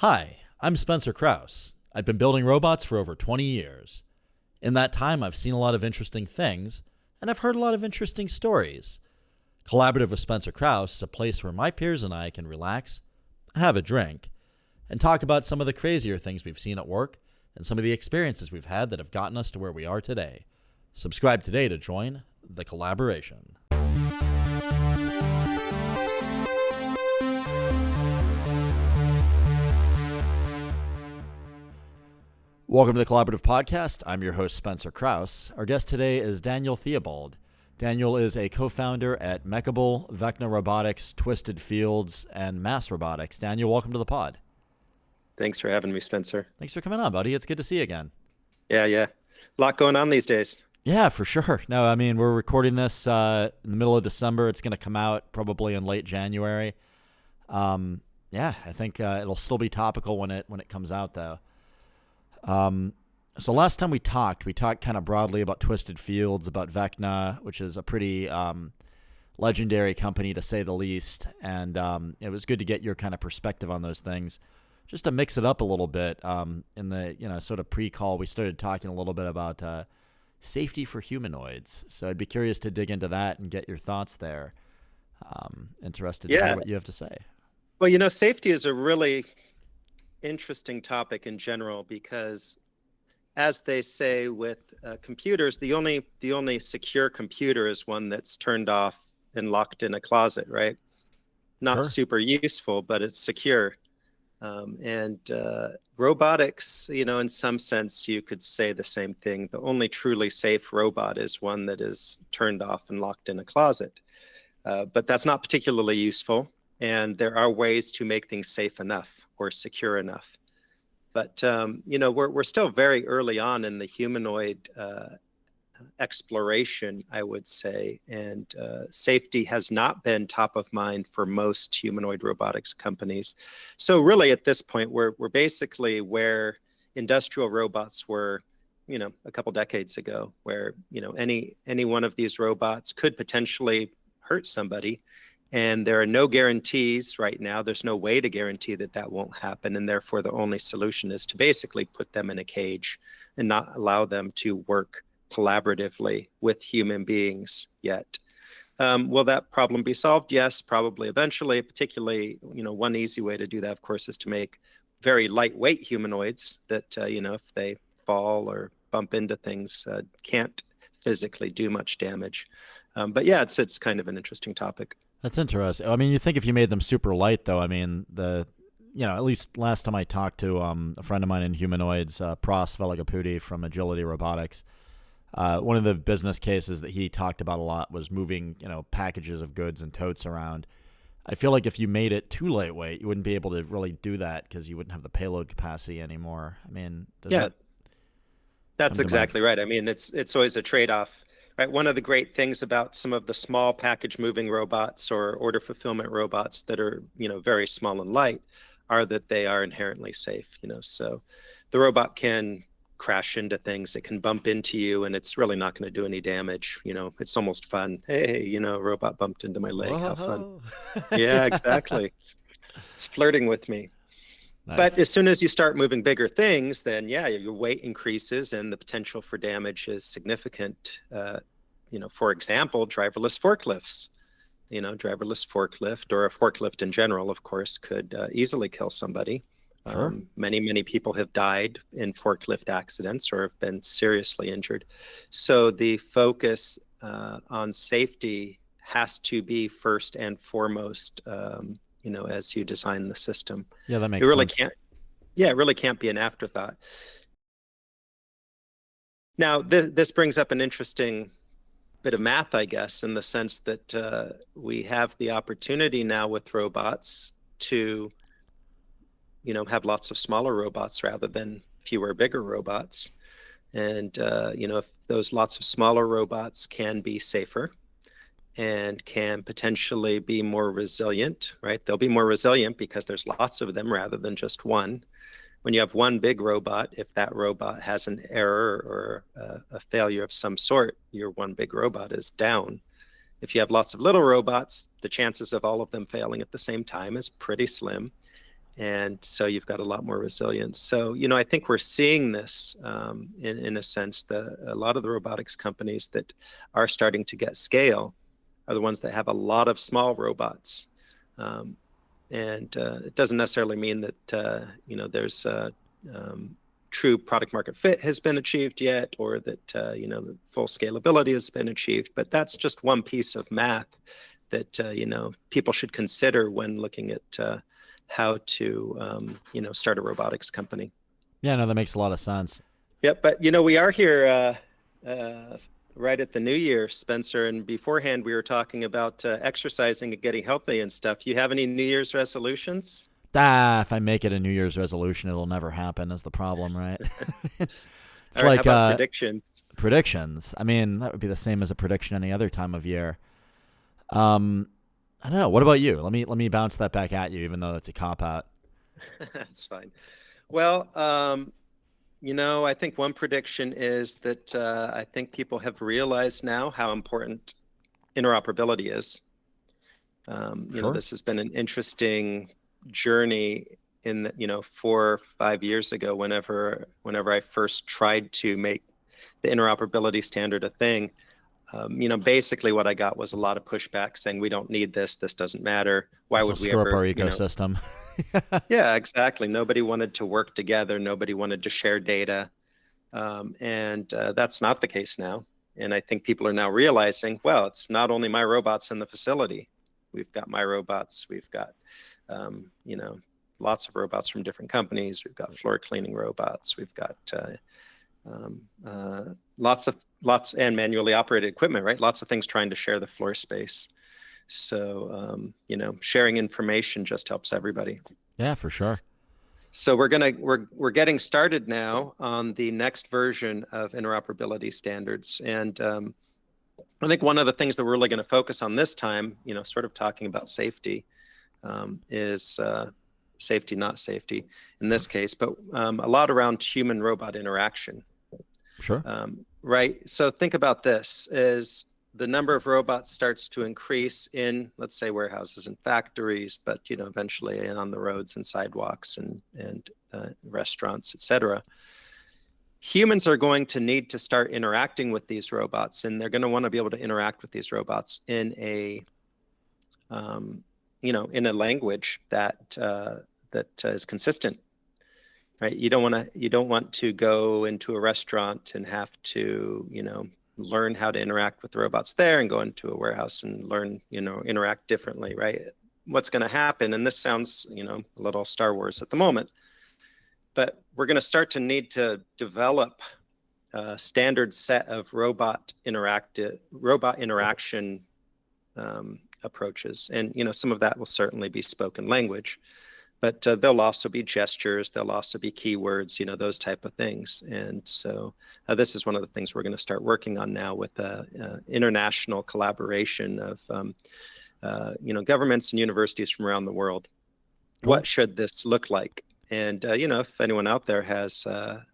Hi, I'm Spencer Krause. I've been building robots for over 20 years. In that time, I've seen a lot of interesting things, and I've heard a lot of interesting stories. Collaborative with Spencer Krause is a place where my peers and I can relax, have a drink, and talk about some of the crazier things we've seen at work and some of the experiences we've had that have gotten us to where we are today. Subscribe today to join the collaboration. Welcome to the Collaborative Podcast. I'm your host, Spencer Krause. Our guest today is Daniel Theobald. Daniel is a co-founder at Mekable, Vecna Robotics, Twisted Fields, and Mass Robotics. Daniel, welcome to the pod. Thanks for having me, Spencer. Thanks for coming on, buddy. It's good to see you again. Yeah. A lot going on these days. Yeah, for sure. No, I mean, we're recording this in the middle of December. It's going to come out probably in late January. I think it'll still be topical when it comes out, though. So last time we talked kind of broadly about Twisted Fields, about Vecna, which is a pretty legendary company to say the least. And it was good to get your kind of perspective on those things. Just to mix it up a little bit, in the sort of pre-call, we started talking a little bit about safety for humanoids. So I'd be curious to dig into that and get your thoughts there. Interested to hear what you have to say. Well, safety is a really interesting topic in general because, as they say with computers, the only secure computer is one that's turned off and locked in a closet, right? Not Sure. super useful, but it's secure. Robotics, in some sense, you could say the same thing. The only truly safe robot is one that is turned off and locked in a closet. But that's not particularly useful. And there are ways to make things safe enough or secure enough. But, we're still very early on in the humanoid exploration, I would say. And safety has not been top of mind for most humanoid robotics companies. So really at this point, we're basically where industrial robots were, a couple decades ago, where, any one of these robots could potentially hurt somebody. And there are no guarantees right now. There's no way to guarantee that won't happen. And therefore, the only solution is to basically put them in a cage and not allow them to work collaboratively with human beings yet. Will that problem be solved? Yes, probably eventually. Particularly, one easy way to do that, of course, is to make very lightweight humanoids that, if they fall or bump into things, can't physically do much damage. But yeah, it's kind of an interesting topic. That's interesting. I mean, you think if you made them super light, though, I mean, at least last time I talked to a friend of mine in humanoids, Pras Velagapudi from Agility Robotics, one of the business cases that he talked about a lot was moving, packages of goods and totes around. I feel like if you made it too lightweight, you wouldn't be able to really do that because you wouldn't have the payload capacity anymore. I mean, that's exactly right. I mean, it's always a trade-off. Right. One of the great things about some of the small package moving robots or order fulfillment robots that are, very small and light are that they are inherently safe, so the robot can crash into things, it can bump into you, and it's really not going to do any damage. It's almost fun. Hey, robot bumped into my leg. Whoa. How fun. Yeah, exactly. It's flirting with me. Nice. But as soon as you start moving bigger things, then your weight increases and the potential for damage is significant. For example, driverless forklifts. Driverless forklift or a forklift in general, of course, could easily kill somebody. Sure. Many people have died in forklift accidents or have been seriously injured. So the focus on safety has to be first and foremost. As you design the system. Yeah, that makes sense. It really can't be an afterthought. Now, this brings up an interesting bit of math, I guess, in the sense that we have the opportunity now with robots to, have lots of smaller robots rather than fewer bigger robots. And, if those lots of smaller robots can be safer, and can potentially be more resilient, right? They'll be more resilient because there's lots of them rather than just one. When you have one big robot, if that robot has an error or a failure of some sort, your one big robot is down. If you have lots of little robots, the chances of all of them failing at the same time is pretty slim. And so you've got a lot more resilience. So, I think we're seeing this in a sense that a lot of the robotics companies that are starting to get scale are the ones that have a lot of small robots. And it doesn't necessarily mean that, there's true product market fit has been achieved yet, or that, the full scalability has been achieved. But that's just one piece of math that, people should consider when looking at how to, start a robotics company. Yeah, no, that makes a lot of sense. Yep, but we are here right at the new year, Spencer, and beforehand we were talking about exercising and getting healthy and stuff. You have any New Year's resolutions? If I make it a New Year's resolution, it'll never happen is the problem, right? It's All right, how like about predictions? predictions. I mean, that would be the same as a prediction any other time of year. Um, I don't know. What about you? Let me bounce that back at you, even though that's a cop out. That's fine. Well, I think one prediction is that I think people have realized now how important interoperability is. Sure. This has been an interesting journey in the, 4 or 5 years ago, whenever I first tried to make the interoperability standard a thing. Basically what I got was a lot of pushback saying, we don't need this. This doesn't matter. Why This will would we screw up our ever, ecosystem. yeah, exactly. Nobody wanted to work together. Nobody wanted to share data. And that's not the case now. And I think people are now realizing, well, it's not only my robots in the facility. We've got my robots. We've got, lots of robots from different companies. We've got floor cleaning robots. We've got lots and manually operated equipment, right? Lots of things trying to share the floor space. So, sharing information just helps everybody. Yeah, for sure. So we're getting started now on the next version of interoperability standards. And I think one of the things that we're really going to focus on this time, sort of talking about safety, is safety, not safety in this case, but a lot around human robot interaction. Sure. Right. So think about this: as the number of robots starts to increase in, let's say, warehouses and factories, but eventually on the roads and sidewalks and restaurants, etc. Humans are going to need to start interacting with these robots, and they're going to want to be able to interact with these robots in a in a language that is consistent. Right? You don't want to go into a restaurant and have to, learn how to interact with the robots there, and go into a warehouse and learn, interact differently, right? What's going to happen, and this sounds, a little Star Wars at the moment, but we're going to start to need to develop a standard set of robot interaction approaches. And, some of that will certainly be spoken language, but there'll also be gestures, there'll also be keywords, those type of things. And so this is one of the things we're going to start working on now with international collaboration of, governments and universities from around the world. Cool. What should this look like? And, if anyone out there has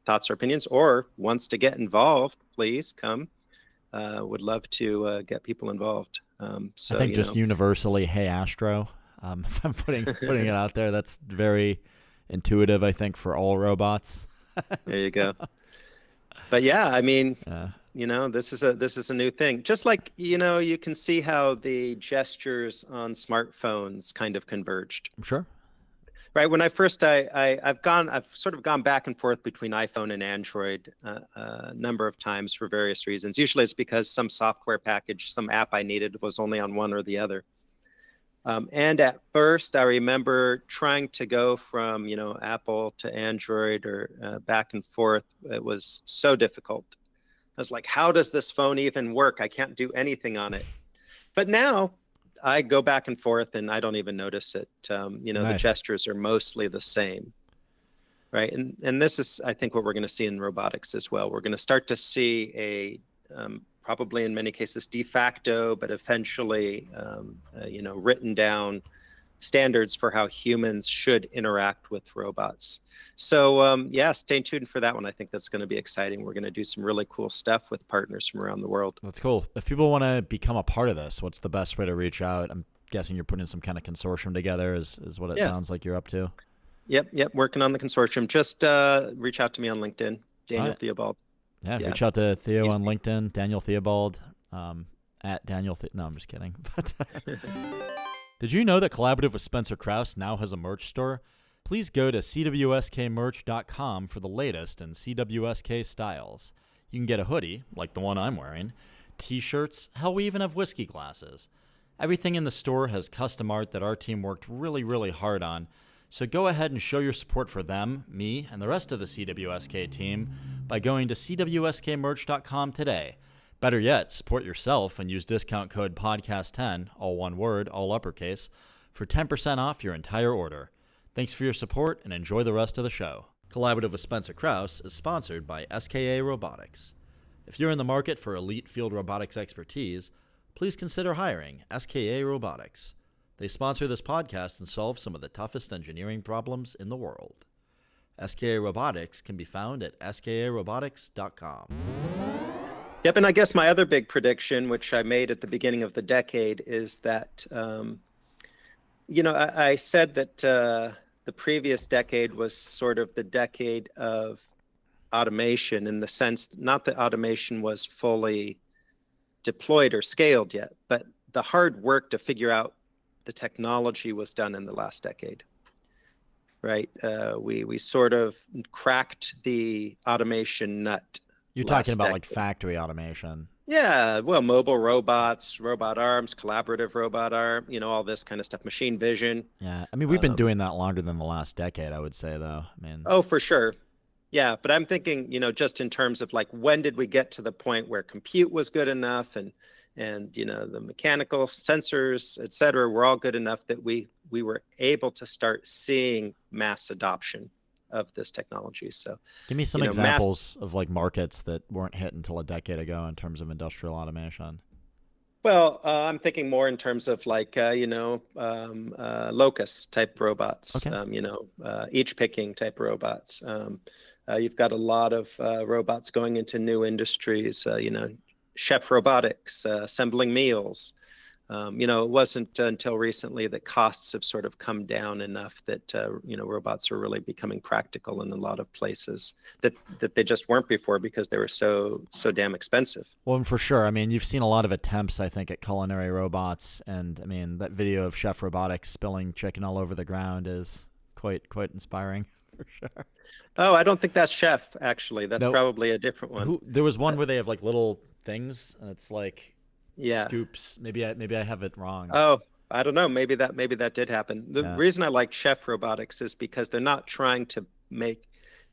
thoughts or opinions or wants to get involved, please come. Would love to get people involved. So I think just universally, hey, Astro. If I'm putting it out there, that's very intuitive, I think, for all robots. There you go. But yeah, I mean, this is a new thing. Just like, you can see how the gestures on smartphones kind of converged. I'm sure. Right. When I first, I've sort of gone back and forth between iPhone and Android a number of times for various reasons. Usually it's because some software package, some app I needed was only on one or the other. And at first, I remember trying to go from, Apple to Android or back and forth. It was so difficult. I was like, how does this phone even work? I can't do anything on it. But now I go back and forth and I don't even notice it. Nice. The gestures are mostly the same. Right. And this is, I think, what we're going to see in robotics as well. We're going to start to see a probably in many cases de facto, but eventually, written down standards for how humans should interact with robots. So stay tuned for that one. I think that's going to be exciting. We're going to do some really cool stuff with partners from around the world. That's cool. If people want to become a part of this, what's the best way to reach out? I'm guessing you're putting some kind of consortium together is what it sounds like you're up to. Yep. Working on the consortium. Just reach out to me on LinkedIn, All Daniel right. Theobald. Yeah, Yeah. reach out to Theo on Easy. LinkedIn, Daniel Theobald, at Daniel. No, I'm just kidding. But did you know that Collaborative with Spencer Krause now has a merch store? Please go to cwskmerch.com for the latest in CWSK styles. You can get a hoodie, like the one I'm wearing, t-shirts, hell, we even have whiskey glasses. Everything in the store has custom art that our team worked really, really hard on. So go ahead and show your support for them, me, and the rest of the CWSK team by going to cwskmerch.com today. Better yet, support yourself and use discount code podcast10, all one word, all uppercase, for 10% off your entire order. Thanks for your support and enjoy the rest of the show. Collaborative with Spencer Krause is sponsored by SKA Robotics. If you're in the market for elite field robotics expertise, please consider hiring SKA Robotics. They sponsor this podcast and solve some of the toughest engineering problems in the world. SKA Robotics can be found at skarobotics.com. Yep, and I guess my other big prediction, which I made at the beginning of the decade, is that, I said that the previous decade was sort of the decade of automation, in the sense, not that automation was fully deployed or scaled yet, but the hard work to figure out the technology was done in the last decade, right? We sort of cracked the automation nut. You're talking about like factory automation. Yeah, well, mobile robots, robot arms, collaborative robot arm, all this kind of stuff, machine vision. Yeah, I mean, we've been doing that longer than the last decade, I would say, though. I mean, oh, for sure. Yeah, but I'm thinking, just in terms of like, when did we get to the point where compute was good enough, and the mechanical sensors, et cetera, were all good enough that we were able to start seeing mass adoption of this technology. So give me some examples of like markets that weren't hit until a decade ago in terms of industrial automation. Well, I'm thinking more in terms of like, locust type robots, Okay. each picking type robots. You've got a lot of robots going into new industries, chef robotics, assembling meals. It wasn't until recently that costs have sort of come down enough that, robots are really becoming practical in a lot of places that they just weren't before, because they were so damn expensive. Well, and for sure. I mean, you've seen a lot of attempts, I think, at culinary robots. And I mean, that video of Chef Robotics spilling chicken all over the ground is quite inspiring, for sure. Oh, I don't think that's Chef, actually. That's probably a different one. There was one where they have like little things, and it's like, yeah, scoops. Maybe I have it wrong. Oh, I don't know. Maybe that did happen. The reason I like Chef Robotics is because they're not trying to make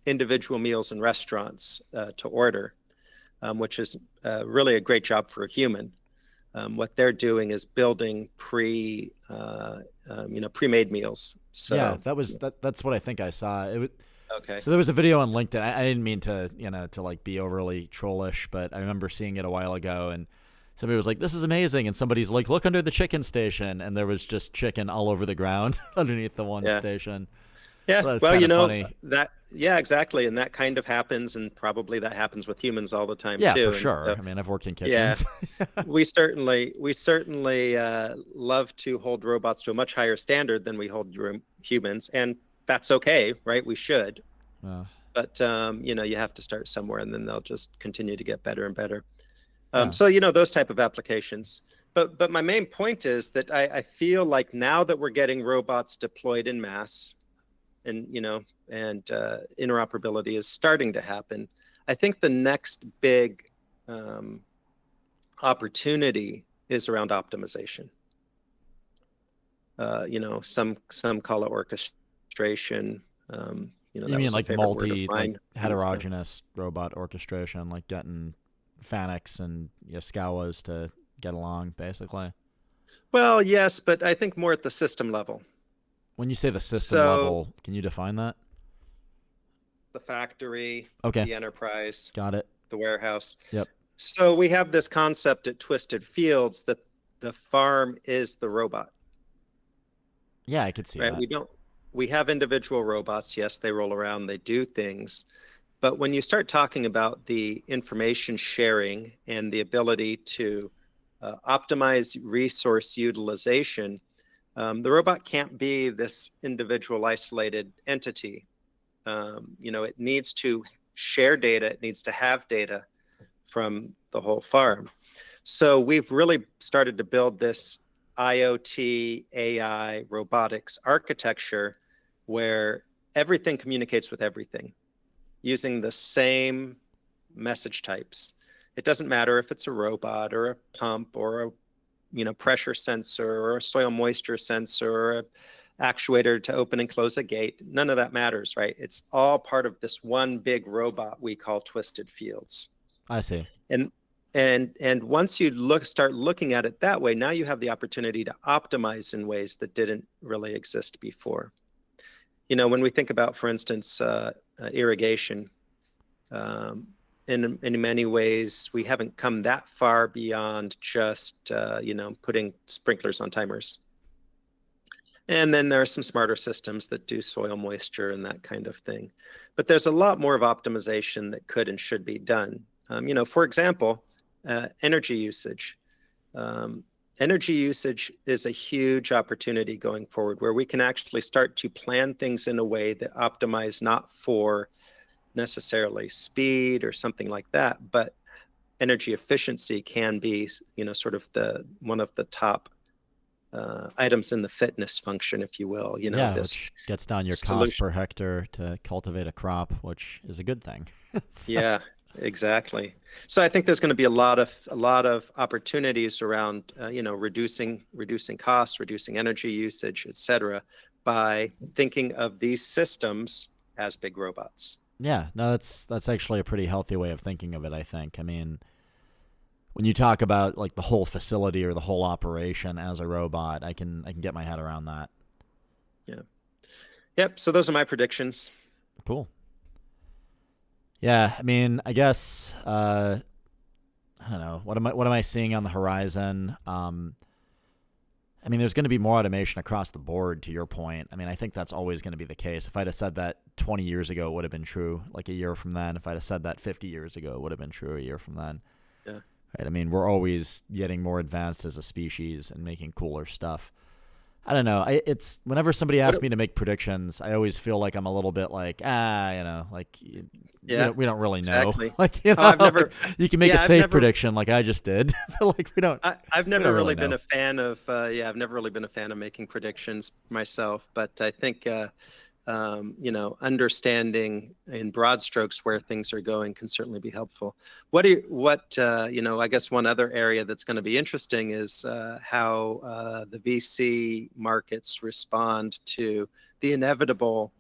individual meals in restaurants to order, which is really a great job for a human. What they're doing is building pre-made meals. So yeah, that's what I think I saw. Okay. So there was a video on LinkedIn. I didn't mean to to like be overly trollish, but I remember seeing it a while ago, and somebody was like, "This is amazing," and somebody's like, "Look under the chicken station," and there was just chicken all over the ground underneath the one station. Yeah, so well, funny. Yeah, exactly, and that kind of happens, and probably that happens with humans all the time too. Yeah, for sure. So, I mean, I've worked in kitchens. Yeah, we certainly love to hold robots to a much higher standard than we hold humans, and that's okay, right? We should. But you have to start somewhere, and then they'll just continue to get better and better. So those type of applications. But my main point is that I feel like now that we're getting robots deployed in mass, and interoperability is starting to happen, I think the next big opportunity is around optimization. Some call it orchestration. You mean like heterogeneous robot orchestration, like getting Fanics and Yaskawas to get along, basically? Well, yes, but I think more at the system level. When you say the system level, can you define that? The factory, okay, the enterprise, got it, the warehouse. Yep. So we have this concept at Twisted Fields that the farm is the robot. Yeah, I could see that. We have individual robots. Yes, they roll around, they do things. But when you start talking about the information sharing and the ability to optimize resource utilization, The robot can't be this individual isolated entity. It needs to share data. It needs to have data from the whole farm. So we've really started to build this IoT, AI, robotics architecture where everything communicates with everything using the same message types. It doesn't matter if it's a robot or a pump or a pressure sensor or a soil moisture sensor or a actuator to open and close a gate. None of that matters, right? It's all part of this one big robot we call Twisted Fields. I see. And once you start looking at it that way, now you have the opportunity to optimize in ways that didn't really exist before. When we think about, for instance, irrigation, in many ways, we haven't come that far beyond just, putting sprinklers on timers. And then there are some smarter systems that do soil moisture and that kind of thing. But there's a lot more of optimization that could and should be done. For example, energy usage. Energy usage is a huge opportunity going forward where we can actually start to plan things in a way that optimize not for necessarily speed or something like that, but energy efficiency can be, sort of one of the top items in the fitness function, if you will. Which gets down your cost per hectare to cultivate a crop, which is a good thing. Yeah, exactly. So I think there's going to be a lot of opportunities around, reducing costs, reducing energy usage, et cetera, by thinking of these systems as big robots. Yeah, no, that's actually a pretty healthy way of thinking of it, I think. I mean, when you talk about like the whole facility or the whole operation as a robot, I can get my head around that. Yeah. Yep. So those are my predictions. Cool. Yeah, I mean, I guess I don't know. What am I seeing on the horizon? I mean, there's going to be more automation across the board, to your point. I mean, I think that's always going to be the case. If I'd have said that 20 years ago, it would have been true like a year from then. If I'd have said that 50 years ago, it would have been true a year from then. Yeah. Right? I mean, we're always getting more advanced as a species and making cooler stuff. I don't know. It's whenever somebody asks me to make predictions, I always feel like I'm a little bit like, we don't really know. Exactly. I've never. You can make a safe prediction, like I just did, but like we don't. I've never really been a fan of. I've never really been a fan of making predictions myself. But I think, understanding in broad strokes where things are going can certainly be helpful. I guess one other area that's going to be interesting is how the VC markets respond to the inevitable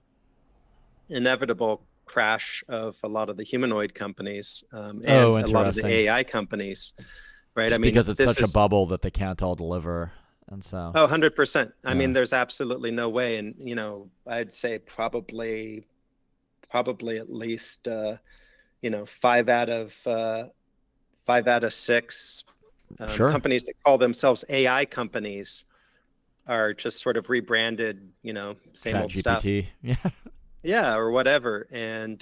crash of a lot of the humanoid companies and a lot of the AI companies, right? Just because it's such a bubble that they can't all deliver. And so 100%. I mean, there's absolutely no way. And, I'd say probably at least, 5 out of 6 companies that call themselves AI companies are just sort of rebranded, same old stuff. Yeah. Yeah, or whatever. And,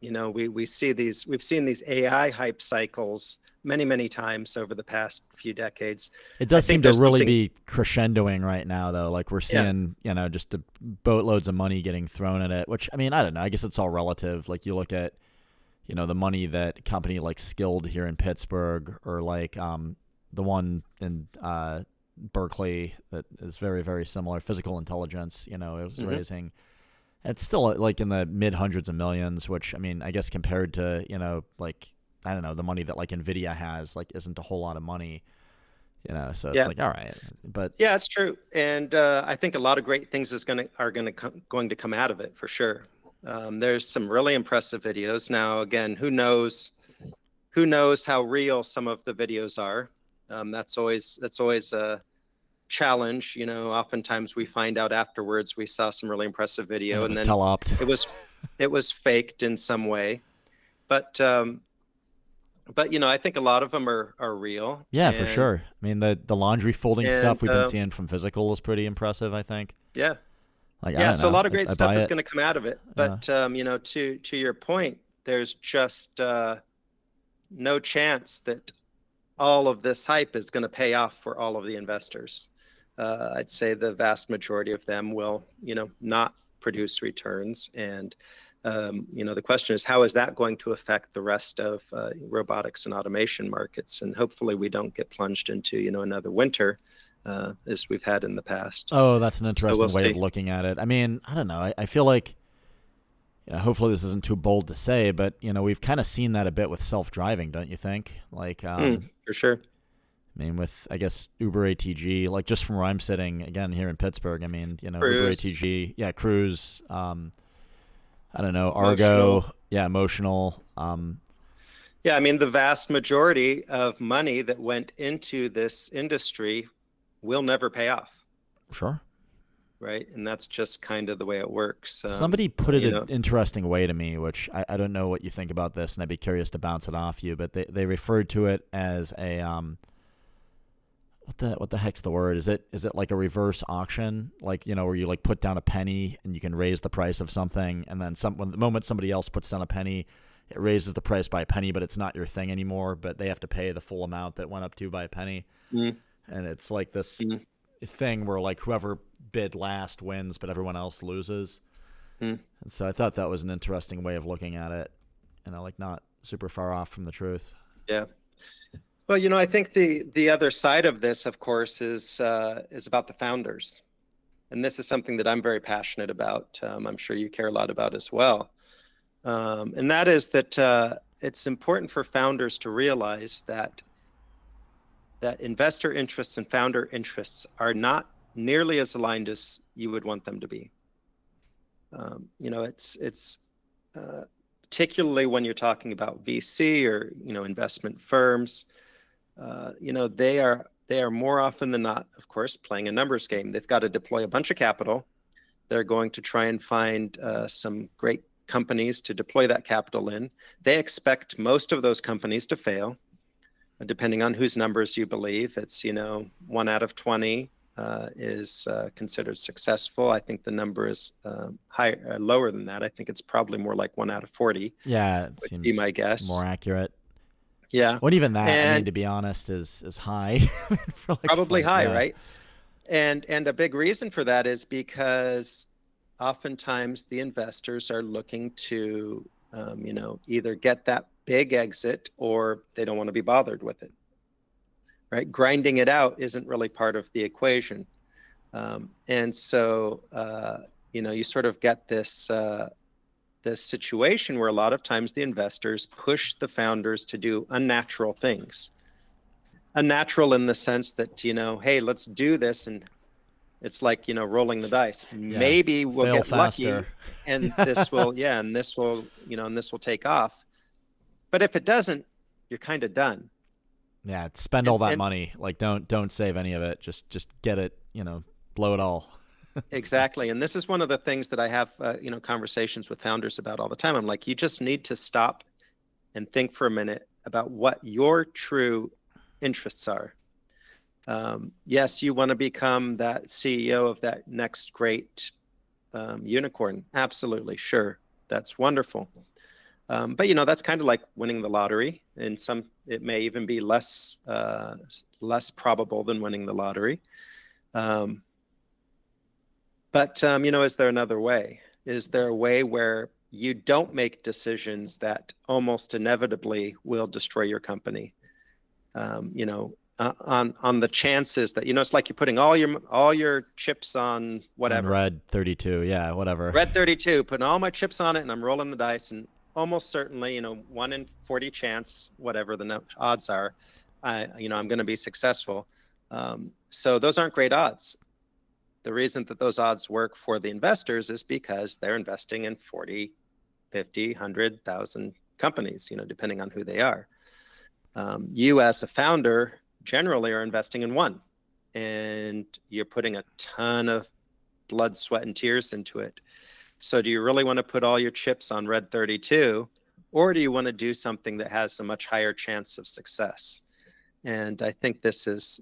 we've seen these AI hype cycles many, many times over the past few decades. It does seem to really be crescendoing right now, though. Like we're seeing, just boatloads of money getting thrown at it, which, I mean, I don't know. I guess it's all relative. Like you look at, the money that a company like Skilled here in Pittsburgh or like the one in Berkeley that is very, very similar, Physical Intelligence, it was raising. It's still like in the mid hundreds of millions, which, I mean, I guess compared to, like, I don't know, the money that like Nvidia has like isn't a whole lot of money, so it's like, all right, but yeah, it's true. And I think a lot of great things are going to come out of it for sure. There's some really impressive videos. Now, again, who knows how real some of the videos are. That's always a challenge. Oftentimes we find out afterwards we saw some really impressive video and then it was faked in some way. But I think a lot of them are real. Yeah, for sure. I mean, the laundry folding stuff we've been seeing from Physical is pretty impressive, I think. Yeah. Like, so a lot of great stuff is going to come out of it. But, to your point, there's just no chance that all of this hype is going to pay off for all of the investors. I'd say the vast majority of them will, not produce returns. And, the question is, how is that going to affect the rest of robotics and automation markets? And hopefully we don't get plunged into, another winter as we've had in the past. Oh, that's an So we'll interesting way of see. looking at it. I mean, I don't know. I feel like, hopefully this isn't too bold to say, but we've kind of seen that a bit with self-driving, don't you think? Like, For sure. I mean, with I guess Uber ATG, like just from where I'm sitting again here in Pittsburgh. I mean, Uber Cruise, ATG, yeah, Cruise. I don't know, emotional. Argo, yeah, emotional. Yeah, I mean, the vast majority of money that went into this industry will never pay off, Sure. right? And that's just kind of the way it works. Somebody put it an interesting way to me, which I don't know what you think about this, and I'd be curious to bounce it off you. But they referred to it as a what the heck's the word? Is it like a reverse auction, like where you like put down a penny and you can raise the price of something, and then when the moment somebody else puts down a penny, it raises the price by a penny, but it's not your thing anymore. But they have to pay the full amount that went up to by a penny, mm, and it's like this mm, thing where like whoever bid last wins, but everyone else loses. mm. And so I thought that was an interesting way of looking at it, like not super far off from the truth. Yeah. Well, I think the other side of this, of course, is about the founders, and this is something that I'm very passionate about. I'm sure you care a lot about as well, and that is that it's important for founders to realize that investor interests and founder interests are not nearly as aligned as you would want them to be. It's particularly when you're talking about VC or investment firms. They are more often than not, of course, playing a numbers game. They've got to deploy a bunch of capital. They're going to try and find some great companies to deploy that capital in. They expect most of those companies to fail, depending on whose numbers you believe. It's 1 out of 20 is considered successful. I think the number is lower than that. I think it's probably more like 1 out of 40. Yeah, it Would seems be my guess. more accurate. Yeah. Well, even that, I mean, And to be honest, is high. For probably high, yeah. right? And a big reason for that is because oftentimes the investors are looking to, either get that big exit or they don't want to be bothered with it, right? Grinding it out isn't really part of the equation. And so, you sort of get this situation where a lot of times the investors push the founders to do unnatural things. Unnatural in the sense that, hey, let's do this. And it's like, rolling the dice. Yeah. Maybe we'll Fail get faster. lucky and this will, and this will take off. But if it doesn't, you're kind of done. Yeah, spend all that money. Like, don't save any of it. Just get it. Blow it all. Exactly. And this is one of the things that I have, conversations with founders about all the time. I'm like, you just need to stop and think for a minute about what your true interests are. Yes, you want to become that CEO of that next great unicorn. Absolutely. Sure. That's wonderful. But, that's kind of like winning the lottery. And it may even be less probable than winning the lottery. But, is there another way? Is there a way where you don't make decisions that almost inevitably will destroy your company? On the chances that, it's like you're putting all your chips on whatever. On red 32, yeah, whatever. Red 32, putting all my chips on it, and I'm rolling the dice, and almost certainly, 1 in 40 chance, whatever the odds are, I'm going to be successful. So those aren't great odds. The reason that those odds work for the investors is because they're investing in 40, 50, 100,000 companies, depending on who they are. You as a founder generally are investing in one, and you're putting a ton of blood, sweat, and tears into it. So do you really want to put all your chips on red 32, or do you want to do something that has a much higher chance of success? And I think this is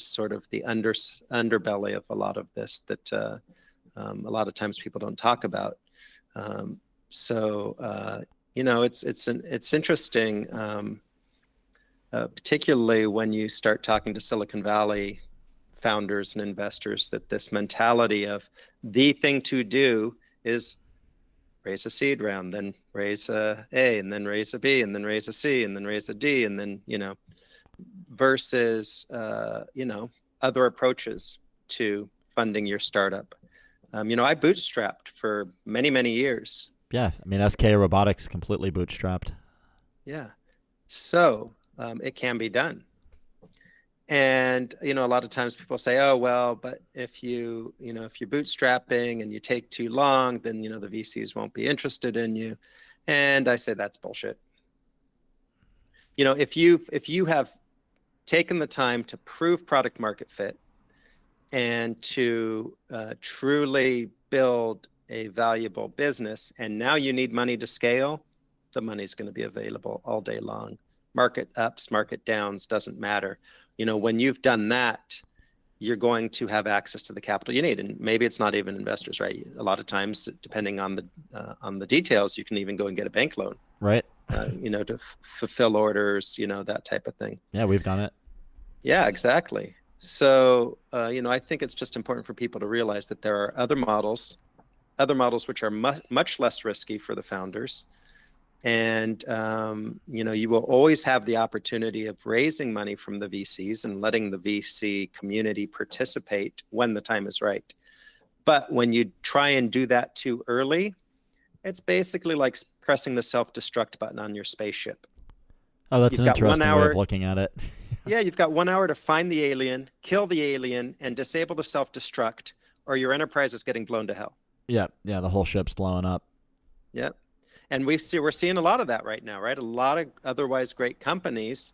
sort of the underbelly of a lot of this that a lot of times people don't talk about. It's interesting, particularly when you start talking to Silicon Valley founders and investors that this mentality of the thing to do is raise a seed round, then raise a A, and then raise a B, and then raise a C, and then raise a D, and then, versus, other approaches to funding your startup. I bootstrapped for many, many years. Yeah, I mean, SK Robotics completely bootstrapped. Yeah. So it can be done. And, a lot of times people say, oh, well, but if you're bootstrapping and you take too long, then, the VCs won't be interested in you. And I say that's bullshit. If you have taken the time to prove product market fit and to truly build a valuable business, and now you need money to scale, the money's going to be available all day long. Market ups, market downs, doesn't matter. When you've done that, you're going to have access to the capital you need. And maybe it's not even investors, right? A lot of times, depending on the details, you can even go and get a bank loan, right? To fulfill orders, that type of thing. Yeah, we've done it. Yeah, exactly. So, I think it's just important for people to realize that there are other models which are much less risky for the founders. And, you will always have the opportunity of raising money from the VCs and letting the VC community participate when the time is right. But when you try and do that too early, it's basically like pressing the self-destruct button on your spaceship. Oh, that's an interesting way of looking at it. Yeah, you've got 1 hour to find the alien, kill the alien, and disable the self-destruct, or your enterprise is getting blown to hell. Yeah, the whole ship's blowing up. Yeah. And we're seeing a lot of that right now, right? A lot of otherwise great companies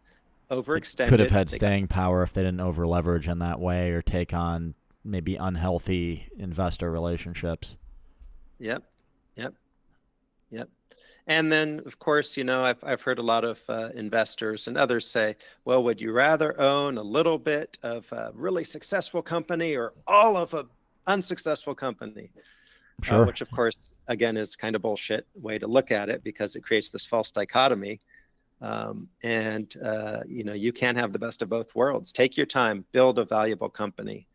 overextended. Could have had staying power if they didn't over leverage in that way or take on maybe unhealthy investor relationships. Yep. And then, of course, I've heard a lot of investors and others say, well, would you rather own a little bit of a really successful company or all of an unsuccessful company? Sure. Which, of course, again, is kind of bullshit way to look at it because it creates this false dichotomy. You can't have the best of both worlds. Take your time, build a valuable company.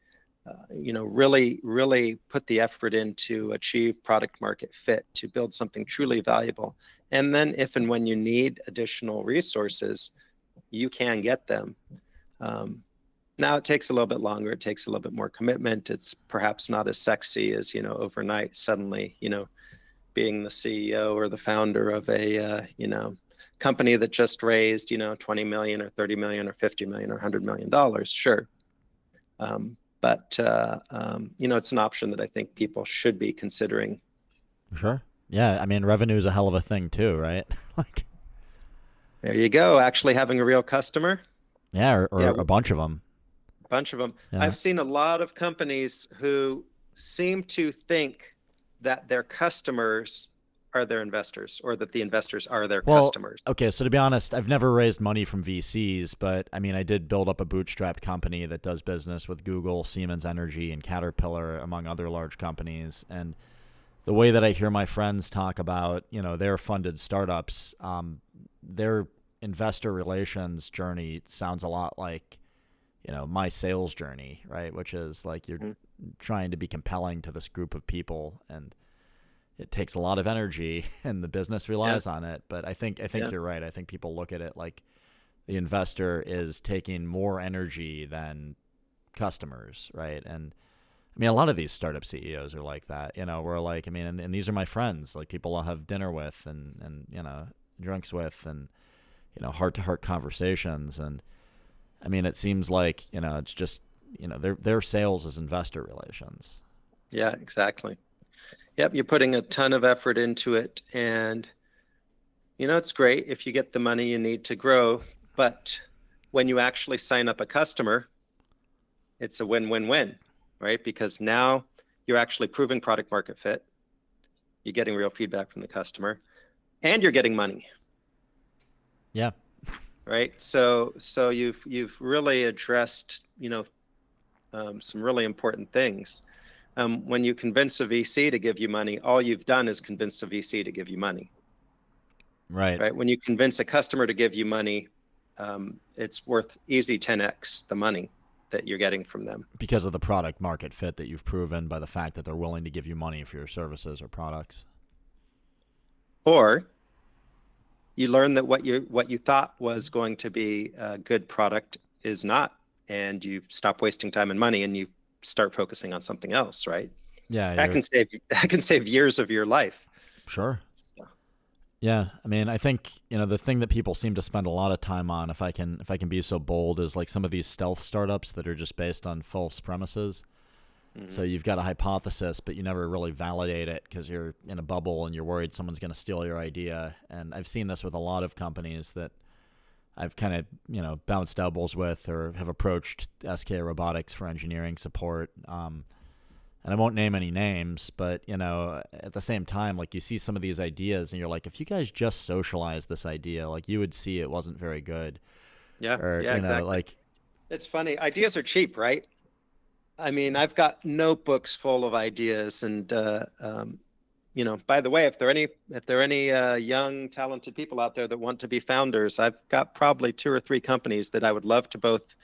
Really put the effort in to achieve product market fit, to build something truly valuable. And then if and when you need additional resources, you can get them. Now it takes a little bit longer. It takes a little bit more commitment. It's perhaps not as sexy as, overnight suddenly, being the CEO or the founder of a, company that just raised, 20 million or 30 million or 50 million or $100 million. Sure. But it's an option that I think people should be considering. Sure. Yeah. I mean, revenue is a hell of a thing too, right? There you go. Actually having a real customer. Yeah. Or a bunch of them. Yeah. I've seen a lot of companies who seem to think that their customers are their investors or that the investors are their customers. Okay, so to be honest, I've never raised money from VCs, but I mean, I did build up a bootstrapped company that does business with Google, Siemens Energy, and Caterpillar, among other large companies. And the way that I hear my friends talk about, their funded startups, their investor relations journey sounds a lot like, my sales journey, right? Which is like you're trying to be compelling to this group of people, and it takes a lot of energy and the business relies on it. But I think you're right. I think people look at it like the investor is taking more energy than customers, right? And I mean, a lot of these startup CEOs are like that, we're like, I mean, and these are my friends, like people I'll have dinner with and drinks with and, heart-to-heart conversations. And I mean, it seems like, it's just, their sales is investor relations. Yeah, exactly. Yep, you're putting a ton of effort into it, and it's great if you get the money you need to grow, but when you actually sign up a customer, it's a win-win-win, right? Because now you're actually proving product market fit, you're getting real feedback from the customer, and you're getting money. Yeah. Right. So you've really addressed, some really important things. When you convince a VC to give you money, all you've done is convince a VC to give you money. Right. When you convince a customer to give you money, it's worth easy 10x the money. that you're getting from them. Because of the product market fit that you've proven by the fact that they're willing to give you money for your services or products. Or you learn that what you thought was going to be a good product is not, and you stop wasting time and money and you start focusing on something else, right? Yeah, That can save years of your life. Sure. So. Yeah, I mean, I think, the thing that people seem to spend a lot of time on, if I can be so bold, is like some of these stealth startups that are just based on false premises. Mm-hmm. So you've got a hypothesis, but you never really validate it because you're in a bubble and you're worried someone's going to steal your idea. And I've seen this with a lot of companies that I've kind of, bounced elbows with or have approached SK Robotics for engineering support. And I won't name any names, but, at the same time, like, you see some of these ideas and you're like, if you guys just socialized this idea, like, you would see it wasn't very good. Yeah, or, exactly. Like, it's funny. Ideas are cheap, right? I mean, I've got notebooks full of ideas, and by the way, if there are any young, talented people out there that want to be founders, I've got probably 2 or 3 companies that I would love to both,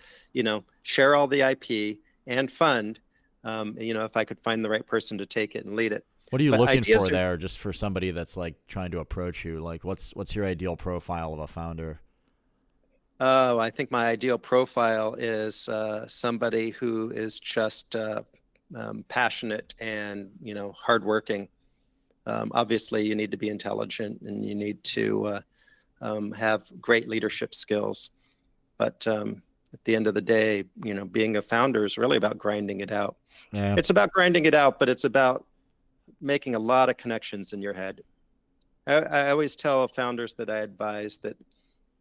share all the IP and fund. If I could find the right person to take it and lead it. What are you looking for there, just for somebody that's like trying to approach you? Like, what's your ideal profile of a founder? Oh, I think my ideal profile is somebody who is just passionate and hardworking. Obviously, you need to be intelligent and you need to have great leadership skills. But at the end of the day, being a founder is really about grinding it out. Yeah. It's about grinding it out, but it's about making a lot of connections in your head. I always tell founders that I advise that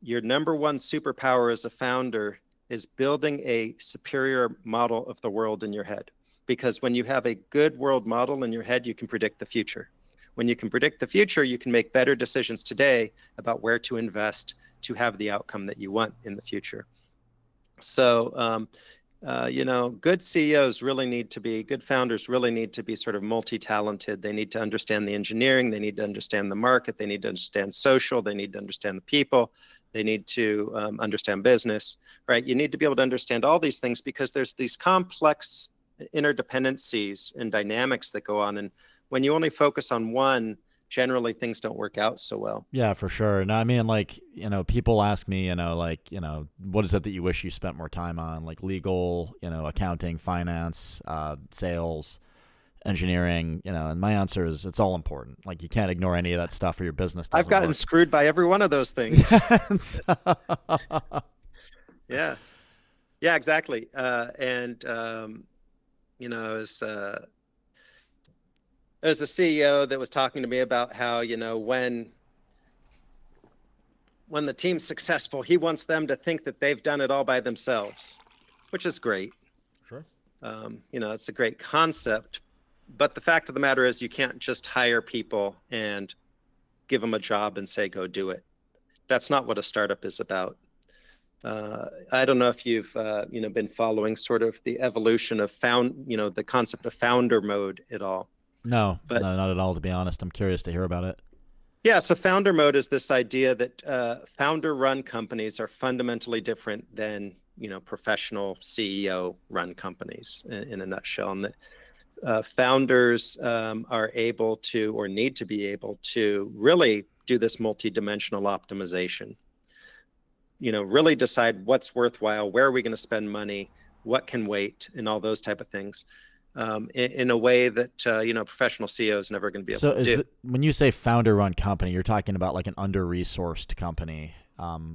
your number one superpower as a founder is building a superior model of the world in your head. Because when you have a good world model in your head, you can predict the future. When you can predict the future, you can make better decisions today about where to invest to have the outcome that you want in the future. So, good CEOs really need to be, good founders really need to be sort of multi-talented. They need to understand the engineering. They need to understand the market. They need to understand social. They need to understand the people. They need to understand business, right? You need to be able to understand all these things because there's these complex interdependencies and dynamics that go on. And when you only focus on one, generally things don't work out so well. Yeah, for sure. No, I mean, like, people ask me, what is it that you wish you spent more time on? Like legal, accounting, finance, sales, engineering, and my answer is it's all important. Like, you can't ignore any of that stuff or your business doesn't I've gotten work. screwed by every one of those things. Yeah. Yeah, exactly. As a CEO that was talking to me about how, when the team's successful, he wants them to think that they've done it all by themselves, which is great. Sure. It's a great concept, but the fact of the matter is you can't just hire people and give them a job and say, go do it. That's not what a startup is about. I don't know if you've, been following sort of the evolution of the concept of founder mode at all. No, not at all, to be honest. I'm curious to hear about it. Yeah, so founder mode is this idea that founder-run companies are fundamentally different than, professional CEO-run companies in a nutshell. And that founders are able to, or need to be able to, really do this multi-dimensional optimization. Really decide what's worthwhile, where are we going to spend money, what can wait, and all those type of things. In a way that professional CEO is never going to be able to do. When you say founder-run company, you're talking about like an under-resourced company,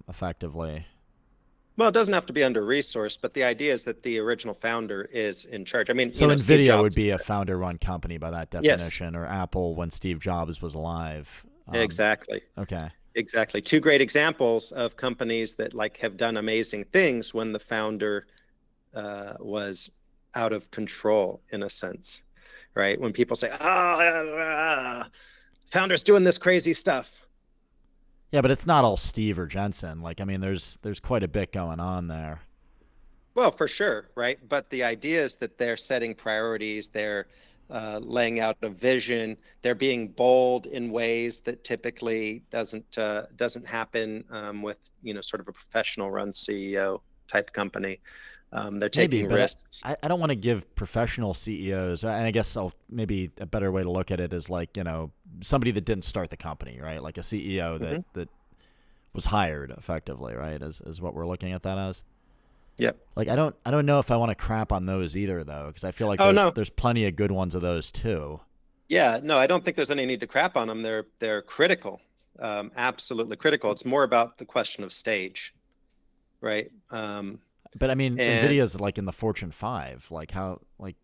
effectively. Well, it doesn't have to be under-resourced, but the idea is that the original founder is in charge. I mean, so NVIDIA would be a founder-run company by that definition, yes. Or Apple when Steve Jobs was alive. Exactly. Okay. Exactly. 2 great examples of companies that have done amazing things when the founder was out of control, in a sense, right? When people say, founder's doing this crazy stuff. Yeah, but it's not all Steve or Jensen. Like, I mean, there's quite a bit going on there. Well, for sure, right? But the idea is that they're setting priorities, they're laying out a vision, they're being bold in ways that typically doesn't happen with sort of a professional run CEO type company. They're Maybe, taking but risks. I don't want to give professional CEOs, and I guess maybe a better way to look at it is like, somebody that didn't start the company, right? Like a CEO Hmm. that was hired effectively, right? Is what we're looking at that as. Yep. Like I don't know if I want to crap on those either though, because I feel like Oh there's no. there's plenty of good ones of those too. Yeah, no, I don't think there's any need to crap on them. They're critical, absolutely critical. It's more about the question of stage, right? But I mean, And Nvidia's like in the Fortune 5. Like how like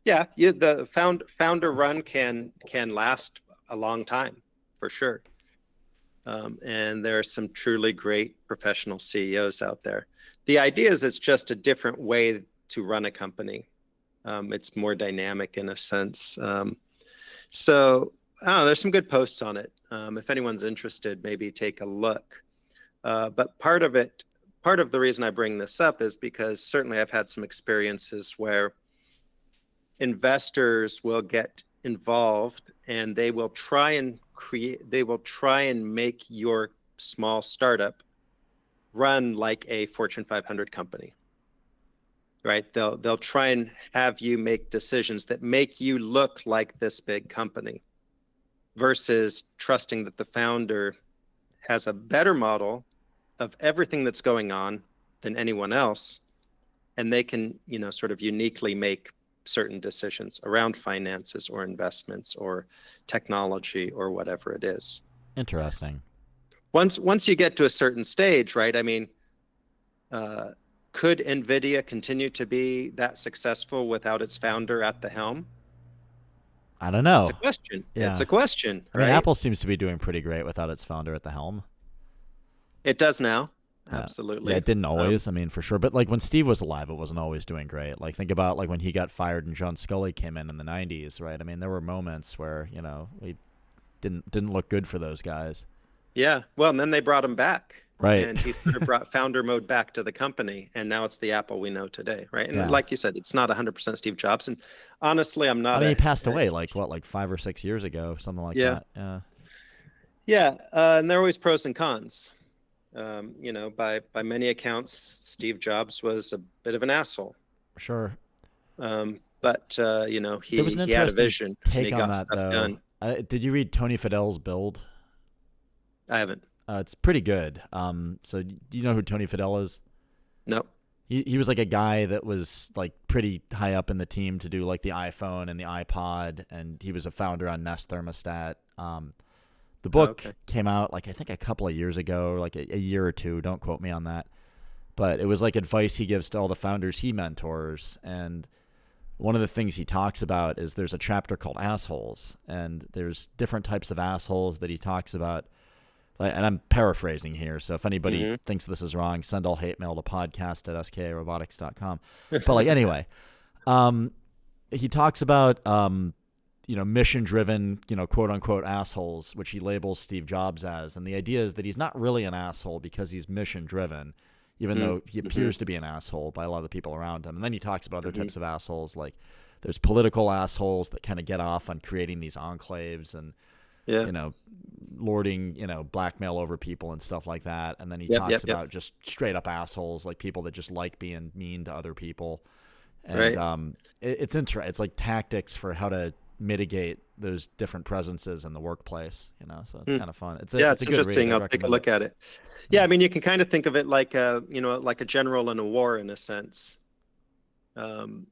yeah, the founder run can last a long time for sure. And there are some truly great professional CEOs out there. The idea is it's just a different way to run a company. It's more dynamic in a sense. So I don't know, there's some good posts on it. If anyone's interested, maybe take a look. But part of the reason I bring this up is because certainly I've had some experiences where investors will get involved and they will try and make your small startup run like a Fortune 500 company, right? They'll try and have you make decisions that make you look like this big company versus trusting that the founder has a better model of everything that's going on than anyone else, and they can, sort of uniquely make certain decisions around finances or investments or technology or whatever it is. interesting. Once you get to a certain stage, right? I mean, uh, could NVIDIA continue to be that successful without its founder at the helm? I don't It's a know. question. It's Yeah. a question, I mean, right? Apple seems to be doing pretty great without its founder at the helm. It does now. Yeah, Absolutely. it didn't always. I mean, for sure. But like when Steve was alive, it wasn't always doing great. Like think about like when he got fired and John Scully came in the '90s, right? I mean, there were moments where we didn't look good for those guys. Yeah. Well, and then they brought him back, Right. and he sort of brought founder mode back to the company, and now it's the Apple we know today, right? And Yeah. like you said, it's not 100% Steve Jobs. And honestly, I'm I not mean, he a passed away like what, like 5 or 6 years ago, something like yeah, that. Yeah. yeah. And there are always pros and cons. By many accounts, Steve Jobs was a bit of an asshole. Sure. But There was an he had a interesting vision and he take on got that stuff though. done. Did you read Tony Fidel's build? I haven't. It's pretty good. So do you know who Tony Fidel is? No. He was like a guy that was like pretty high up in the team to do like the iPhone and the iPod, and he was a founder on Nest Thermostat. The Oh, book okay. came out like I think a couple of years ago, like a year or two. Don't quote me on that, but it was like advice he gives to all the founders he mentors. And one of the things he talks about is there's a chapter called assholes, and there's different types of assholes that he talks about. And I'm paraphrasing here, so if anybody Hmm. thinks this is wrong, send all hate mail to podcast@skarobotics.com. But like anyway, um, he talks about mission-driven, quote unquote assholes, which he labels Steve Jobs as, and the idea is that he's not really an asshole because he's mission-driven, even though he Hmm. appears to be an asshole by a lot of the people around him. And then he talks about other Hmm. types of assholes, like there's political assholes that kind of get off on creating these enclaves and Yeah. you know, lording, blackmail over people and stuff like that. And then he Yep. talks Yep. Yep. about just straight up assholes, like people that just like being mean to other people. And Right. it's like tactics for how to mitigate those different presences in the workplace. So it's Hmm. kind of fun. Yeah, It's a it's good read. interesting. I I'll take a recommend it. look at it. Yeah, Yeah, I mean, you can kind of think of it like like a general in a war in a sense. Um,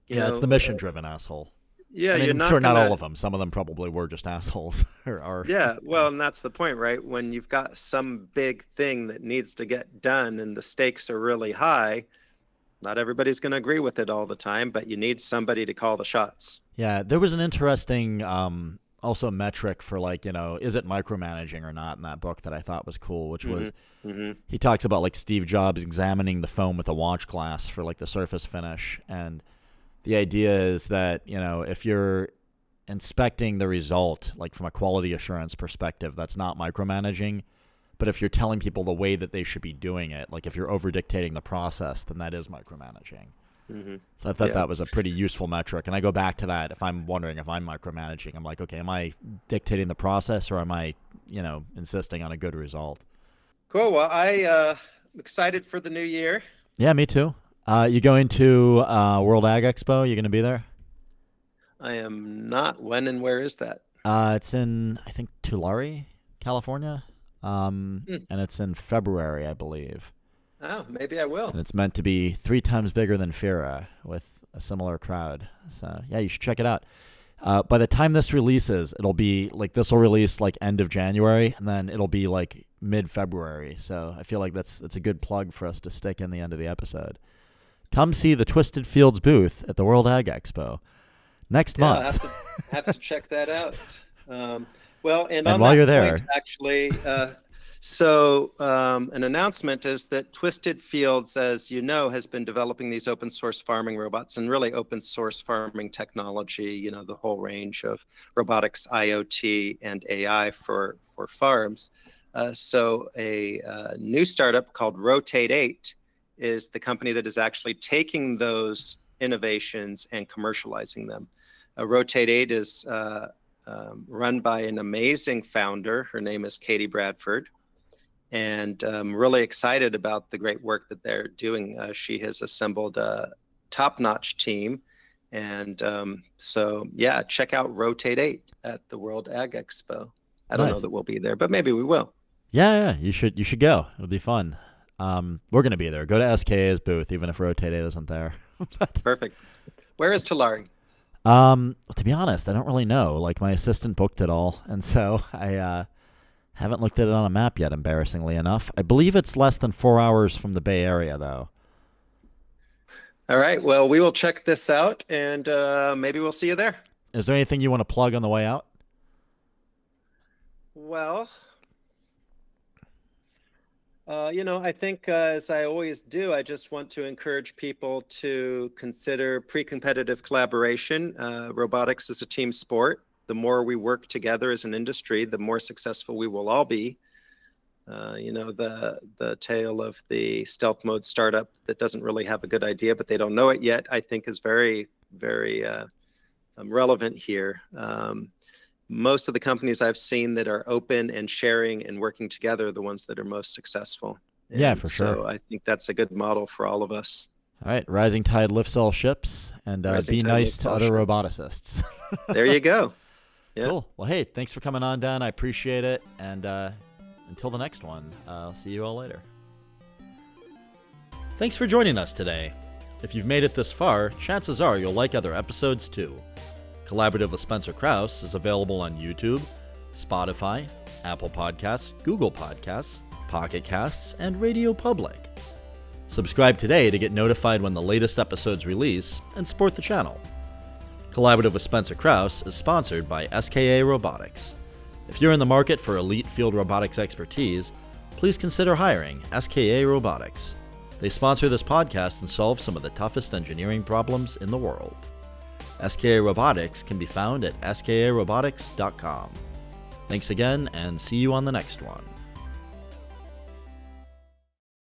you yeah, it's know, the mission driven asshole. yeah, I you're mean, sure, not not all gonna. of them. Some of them probably were just assholes. Yeah, well, and that's the point, right? When you've got some big thing that needs to get done and the stakes are really high, not everybody's going to agree with it all the time, but you need somebody to call the shots. Yeah, there was an interesting also metric for like, is it micromanaging or not in that book that I thought was cool, which Hmm. was Hmm. he talks about like Steve Jobs examining the phone with a watch glass for like the surface finish. And the idea is that, if you're inspecting the result, like from a quality assurance perspective, that's not micromanaging. But if you're telling people the way that they should be doing it, like if you're over dictating the process, then that is micromanaging. Hmm. So I thought Yeah. that was a pretty useful metric. And I go back to that if I'm wondering if I'm micromanaging. I'm like, okay, am I dictating the process or am I, insisting on a good result? Cool. Well, I'm excited for the new year. Yeah, me too. You going to World Ag Expo? You going to be there? I am not. When and where is that? It's in, I think, Tulare, California. Hmm. And it's in February, I believe. Oh, maybe I will. And it's meant to be 3 times bigger than FIRA with a similar crowd. So, yeah, you should check it out. By the time this releases, it'll be like this will release like end of January, and then it'll be like mid-February. So I feel like that's a good plug for us to stick in the end of the episode. Come see the Twisted Fields booth at the World Ag Expo next Yeah, I'll month. have to check that out. Well, and And on while that you're point, there, actually, so an announcement is that Twisted Fields, as you know, has been developing these open source farming robots and really open source farming technology, you know, the whole range of robotics, IoT, and AI for farms. So a new startup called Rotate 8 is the company that is actually taking those innovations and commercializing them. Rotate 8 is run by an amazing founder. Her name is Katie Bradford. And I'm really excited about the great work that they're doing. She has assembled a top-notch team. And so, yeah, check out Rotate 8 at the World Ag Expo. I don't know nice. that we'll be there, but maybe we will. Yeah, you should go. It'll be fun. We're gonna be there. Go to SKA's booth, even if Rotate 8 isn't there. Perfect. Where is Tulare? To be honest, I don't really know. Like my assistant booked it all, and so I haven't looked at it on a map yet. Embarrassingly enough, I believe it's less than 4 hours from the Bay Area, though. All right. Well, we will check this out, and maybe we'll see you there. Is there anything you want to plug on the way out? Well, I think as I always do, I just want to encourage people to consider pre-competitive collaboration. Robotics is a team sport. The more we work together as an industry, the more successful we will all be. The tale of the stealth mode startup that doesn't really have a good idea, but they don't know it yet, I think is very, very relevant here. Most of the companies I've seen that are open and sharing and working together are the ones that are most successful. Yeah, for sure. So I think that's a good model for all of us. All right, rising tide lifts all ships, and be nice to other roboticists. There you go. Yeah. Cool. Well, hey, thanks for coming on, Dan. I appreciate it. And until the next one, I'll see you all later. Thanks for joining us today. If you've made it this far, chances are you'll like other episodes too. Collaborative with Spencer Krause is available on YouTube, Spotify, Apple Podcasts, Google Podcasts, Pocket Casts, and Radio Public. Subscribe today to get notified when the latest episodes release and support the channel. Collaborative with Spencer Krause is sponsored by SKA Robotics. If you're in the market for elite field robotics expertise, please consider hiring SKA Robotics. They sponsor this podcast and solve some of the toughest engineering problems in the world. SKA Robotics can be found at skarobotics.com. Thanks again, and see you on the next one.